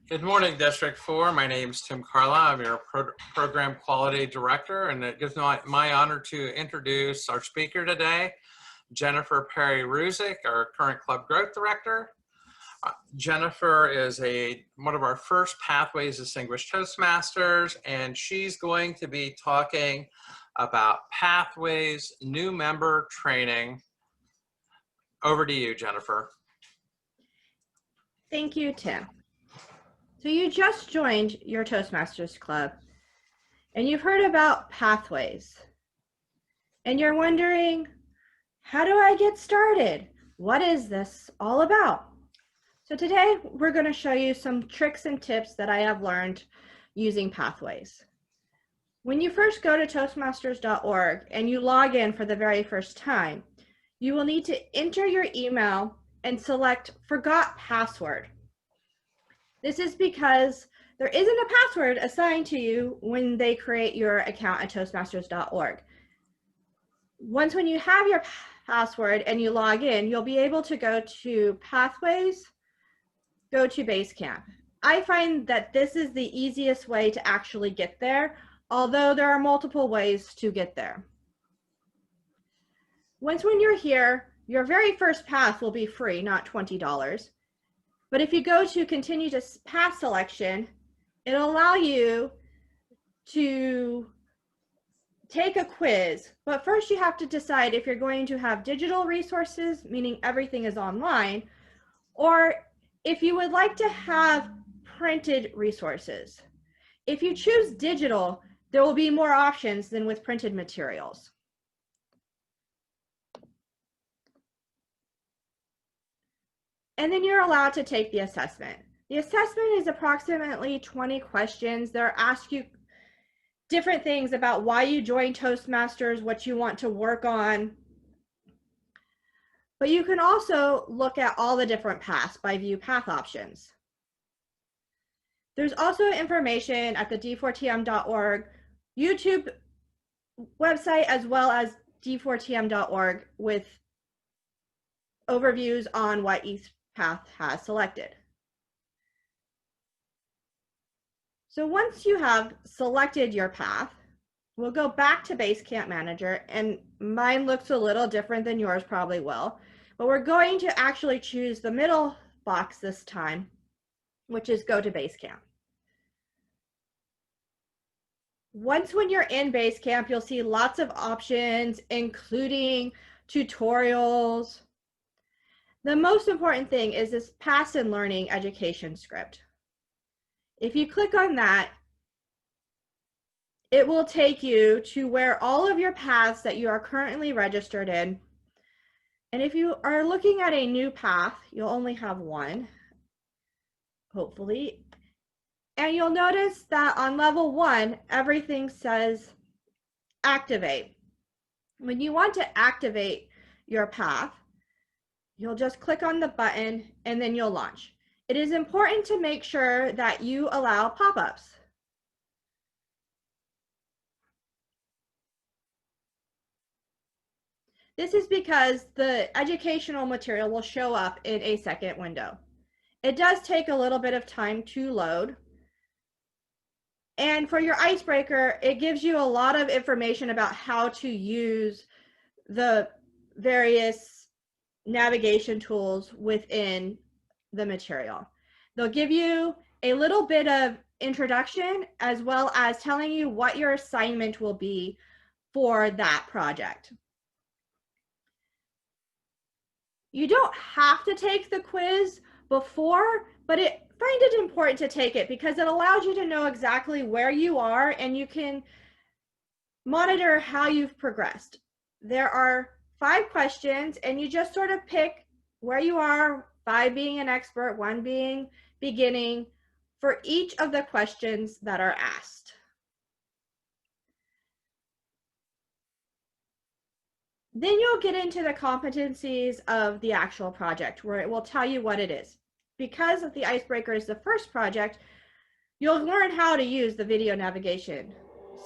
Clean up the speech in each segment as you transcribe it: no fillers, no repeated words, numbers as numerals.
Good morning, District 4. My name is Tim Carla. I'm your Program Quality Director, and it gives me my honor to introduce our speaker today, Jennifer Perry-Ruzic, our current Club Growth Director. Jennifer is one of our first Pathways Distinguished Toastmasters, and she's going to be talking about Pathways new member training. Over to you, Jennifer. Thank you, Tim. So you just joined your Toastmasters Club and you've heard about Pathways and you're wondering, how do I get started? What is this all about? So today we're going to show you some tricks and tips that I have learned using Pathways. When you first go to Toastmasters.org and you log in for the very first time, you will need to enter your email and select Forgot Password. This is because there isn't a password assigned to you when they create your account at Toastmasters.org. When you have your password and you log in, you'll be able to go to Pathways, go to Basecamp. I find that this is the easiest way to actually get there, although there are multiple ways to get there. When you're here, your very first path will be free, not $20. But if you go to continue to path selection, it'll allow you to take a quiz. But first you have to decide if you're going to have digital resources, meaning everything is online, or if you would like to have printed resources. If you choose digital, there will be more options than with printed materials. And then you're allowed to take the assessment. The assessment is approximately 20 questions. They'll ask you different things about why you joined Toastmasters, what you want to work on. But you can also look at all the different paths by view path options. There's also information at the d4tm.org YouTube website, as well as d4tm.org with overviews on what each path has selected. So once you have selected your path, we'll go back to Basecamp Manager, and mine looks a little different than yours probably will, but we're going to actually choose the middle box this time, which is go to Basecamp. When you're in Basecamp, you'll see lots of options, including tutorials. The most important thing is this Paths and Learning education script. If you click on that, it will take you to where all of your paths that you are currently registered in. And if you are looking at a new path, you'll only have one, hopefully. And you'll notice that on level 1, everything says activate. When you want to activate your path, you'll just click on the button and then you'll launch. It is important to make sure that you allow pop-ups. This is because the educational material will show up in a second window. It does take a little bit of time to load. And for your Icebreaker, it gives you a lot of information about how to use the various navigation tools within the material. They'll give you a little bit of introduction, as well as telling you what your assignment will be for that project. You don't have to take the quiz before, but find it important to take it because it allows you to know exactly where you are and you can monitor how you've progressed. There are 5 questions and you just sort of pick where you are, 5 being an expert, 1 being beginning, for each of the questions that are asked. Then you'll get into the competencies of the actual project where it will tell you what it is. Because the Icebreaker is the first project, you'll learn how to use the video navigation.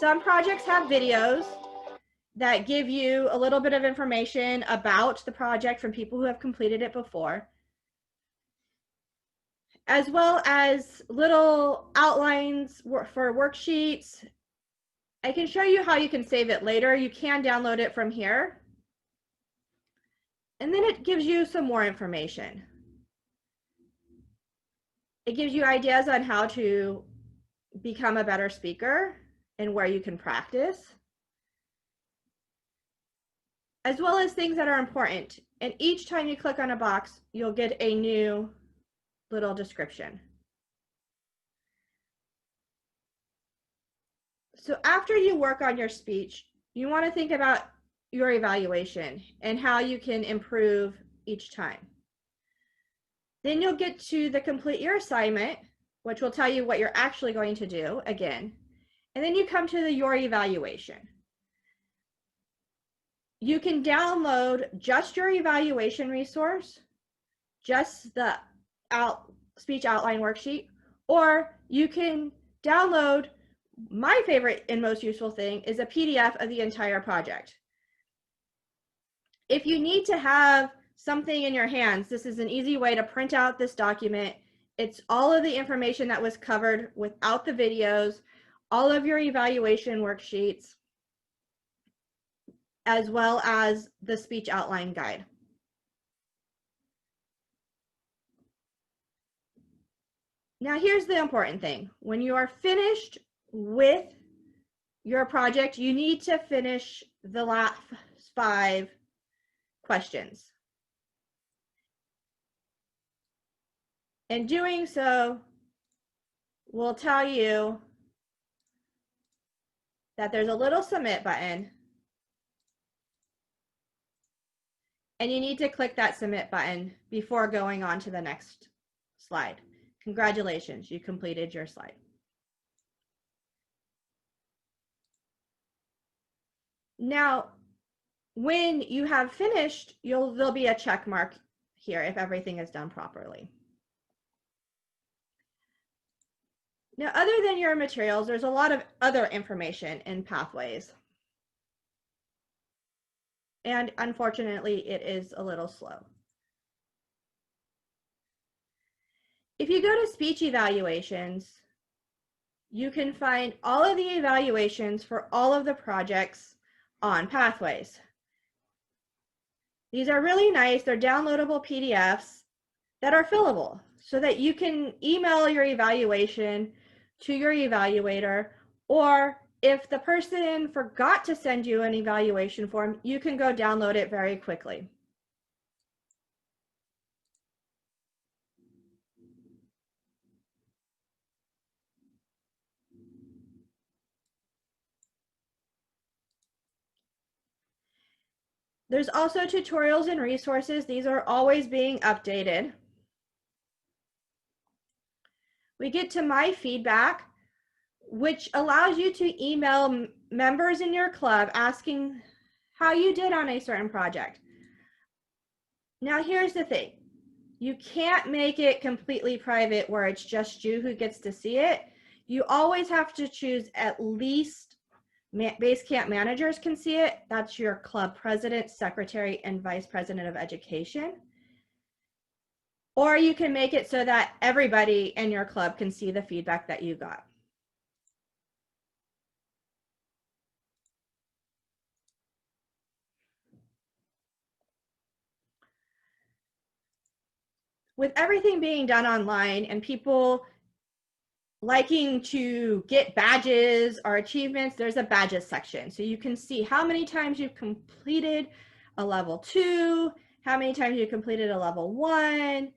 Some projects have videos that give you a little bit of information about the project from people who have completed it before. as well as little outlines for worksheets. I can show you how you can save it later. You can download it from here. And then it gives you some more information. It gives you ideas on how to become a better speaker and where you can practice, as well as things that are important. And each time you click on a box, you'll get a new little description. So after you work on your speech, you want to think about your evaluation and how you can improve each time. Then you'll get to the complete your assignment, which will tell you what you're actually going to do again. And then you come to your evaluation. You can download just your evaluation resource, just the speech outline worksheet, or you can download, my favorite and most useful thing is a PDF of the entire project. If you need to have something in your hands, this is an easy way to print out this document. It's all of the information that was covered without the videos, all of your evaluation worksheets, as well as the speech outline guide. Now here's the important thing. When you are finished with your project, you need to finish the last 5 questions. And doing so will tell you that there's a little submit button, and you need to click that submit button before going on to the next slide. Congratulations, you completed your slide. Now, when you have finished, there'll be a check mark here if everything is done properly. Now, other than your materials, there's a lot of other information in Pathways. And unfortunately, it is a little slow. If you go to speech evaluations, you can find all of the evaluations for all of the projects on Pathways. These are really nice. They're downloadable PDFs that are fillable so that you can email your evaluation to your evaluator, or if the person forgot to send you an evaluation form, you can go download it very quickly. There's also tutorials and resources. These are always being updated. We get to my feedback, which allows you to email members in your club asking how you did on a certain project. Now, here's the thing. You can't make it completely private where it's just you who gets to see it. You always have to choose at least base camp managers can see it. That's your club president, secretary, and vice president of education. Or you can make it so that everybody in your club can see the feedback that you got. With everything being done online and people liking to get badges or achievements, there's a badges section. So you can see how many times you've completed a level 2, how many times you completed a level 1,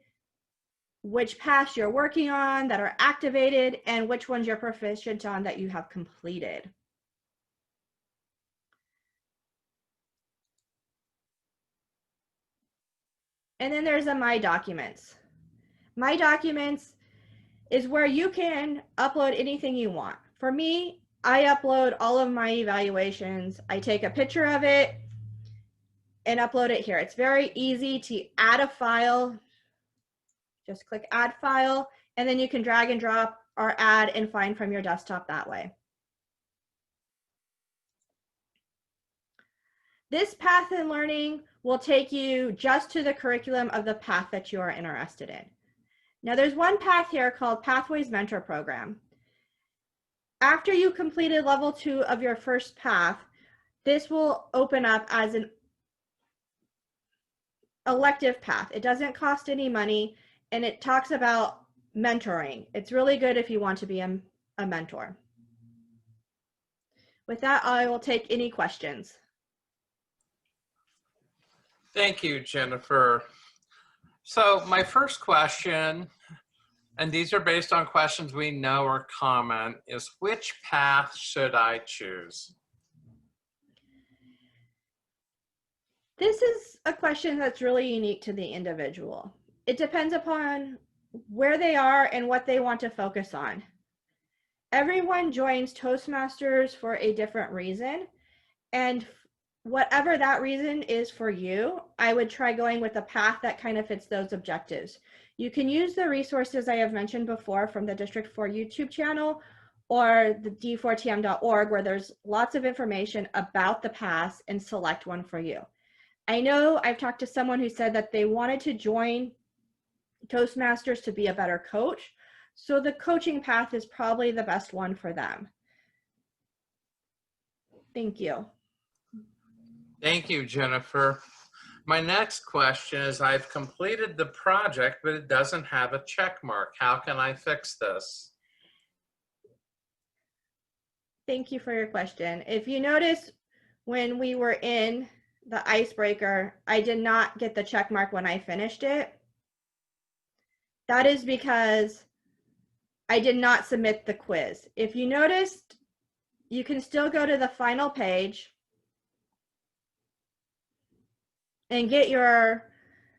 which paths you're working on that are activated, and which ones you're proficient on that you have completed. And then there's a My Documents. My Documents is where you can upload anything you want. For me, I upload all of my evaluations. I take a picture of it and upload it here. It's very easy to add a file. Just click Add File, and then you can drag and drop or add and find from your desktop that way. This path in learning will take you just to the curriculum of the path that you are interested in. Now there's one path here called Pathways Mentor Program. After you completed level 2 of your first path, this will open up as an elective path. It doesn't cost any money, and it talks about mentoring. It's really good if you want to be a mentor. With that, I will take any questions. Thank you, Jennifer. So my first question, and these are based on questions we know are common, is which path should I choose? This is a question that's really unique to the individual. It depends upon where they are and what they want to focus on. Everyone joins Toastmasters for a different reason, and whatever that reason is for you, I would try going with a path that kind of fits those objectives. You can use the resources I have mentioned before from the District 4 YouTube channel or the d4tm.org, where there's lots of information about the paths, and select one for you. I know I've talked to someone who said that they wanted to join Toastmasters to be a better coach, so the coaching path is probably the best one for them. Thank you. Thank you, Jennifer. My next question is, I've completed the project, but it doesn't have a check mark. How can I fix this? Thank you for your question. If you notice, when we were in the Icebreaker, I did not get the check mark when I finished it. That is because I did not submit the quiz. If you noticed, you can still go to the final page and get your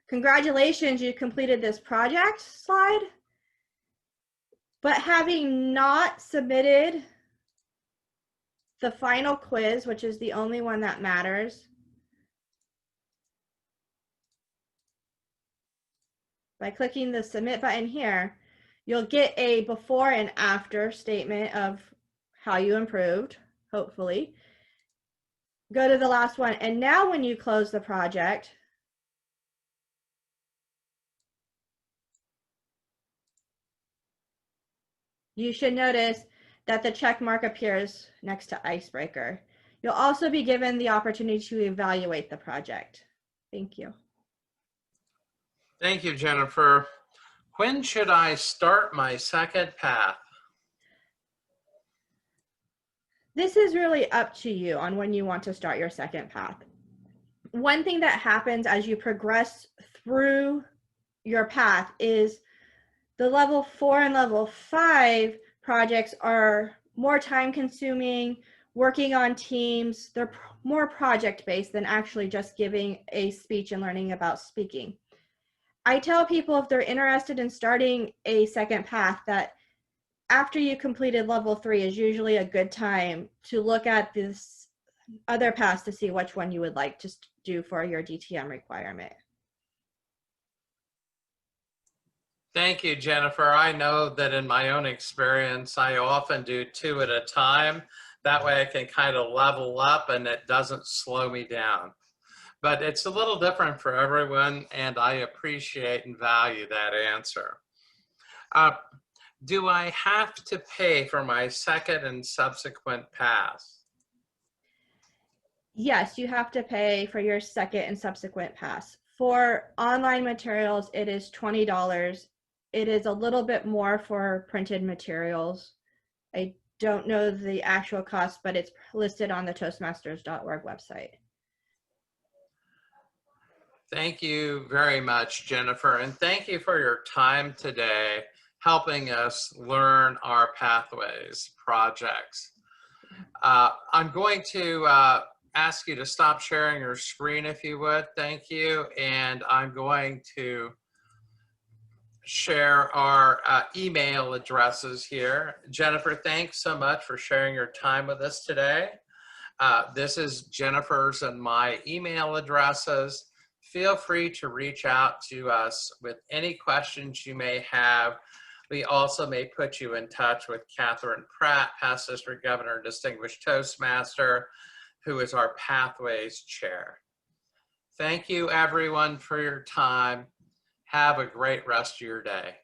congratulations, you completed this project slide. But having not submitted the final quiz, which is the only one that matters, by clicking the submit button here, you'll get a before and after statement of how you improved, hopefully. Go to the last one, and now when you close the project, you should notice that the check mark appears next to Icebreaker. You'll also be given the opportunity to evaluate the project. Thank you. Thank you, Jennifer. When should I start my second path? This is really up to you on when you want to start your second path. One thing that happens as you progress through your path is the level 4 and level 5 projects are more time consuming, working on teams. They're more project based than actually just giving a speech and learning about speaking. I tell people if they're interested in starting a second path, that after you completed level 3 is usually a good time to look at this other paths to see which one you would like to do for your DTM requirement. Thank you, Jennifer. I know that in my own experience, I often do 2 at a time. That way I can kind of level up and it doesn't slow me down. But it's a little different for everyone, and I appreciate and value that answer. Do I have to pay for my second and subsequent pass? Yes, you have to pay for your second and subsequent pass. For online materials, it is $20. It is a little bit more for printed materials. I don't know the actual cost, but it's listed on the Toastmasters.org website. Thank you very much, Jennifer, and thank you for your time today helping us learn our Pathways projects. I'm going to ask you to stop sharing your screen if you would. Thank you. And I'm going to share our email addresses here. Jennifer, thanks so much for sharing your time with us today. This is Jennifer's and my email addresses. Feel free to reach out to us with any questions you may have. We also may put you in touch with Catherine Pratt, past district governor, distinguished Toastmaster, who is our Pathways chair. Thank you everyone for your time. Have a great rest of your day.